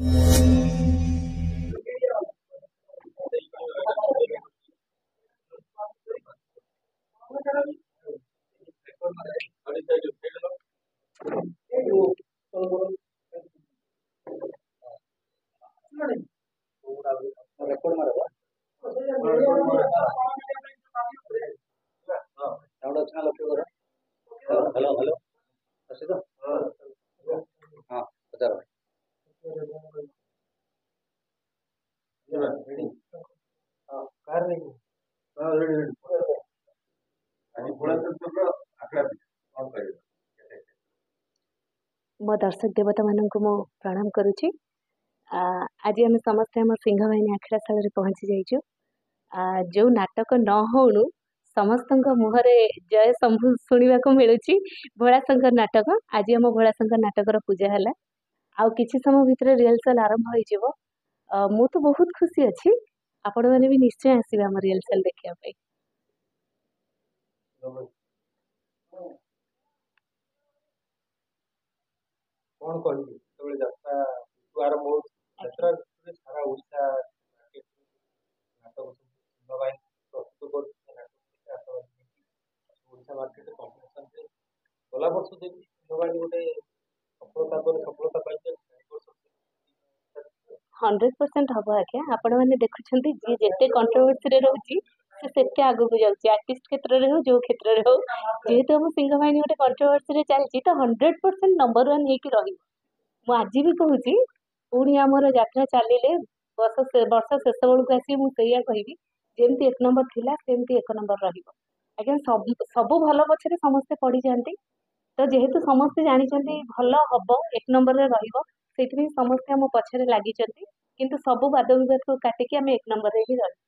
Hello hello Asit हाँ पचार मो दर्शक देवता मानक मो प्रणाम करुच्ची। आज आम समस्ते आम सिंह बाहिनी आखड़ाशाल पहुँची जाइचु। जो नाटक न होणु समस्त मुहरे जय शंभु शुणा को मिलूँ। भोलाशंकर नाटक आज आम भोलाशंकर नाटक पूजा है। आउ किसी समय भितर रिहर्सल आरंभ हो। मु तो बहुत खुशी अच्छी। आपण मैंने भी निश्चय आसवे आम रिहर्सल देखा। कौन कहबी जो यात्रा आरंभ हो यात्रा सारा ओडिशा नाटक प्रस्तुत ओडिशा मार्केट कॉम्पिटिशन गला वर्ष देखिए गोटे सफलता पर सफलता पाई 100% हम आज्ञा आपण मैंने देखुं जी जिते कंट्रोवर्सी रोचे से आगे को जाऊँगी आर्टिस्ट क्षेत्र में हो जो क्षेत्र में हो जेहेतु हम सिंह बाहिनी गोटे कंट्रोवर्सी चलती तो 100% नंबर 1 होकर रही। आज भी कहूँ पुणी आमर यात्रा चलिए वर्ष शेष बेलू आस कहि जमी 1 नंबर थिला सेमती 1 नंबर रहा। सब भल पछरे समस्ते पढ़ी जाती तो जेहेतु समस्ते जानते भल हम 1 नंबर रही समस्ते आम पछरे लगी किंतु सब वाद विवाद को काटिकी आम 1 नंबर ही रही।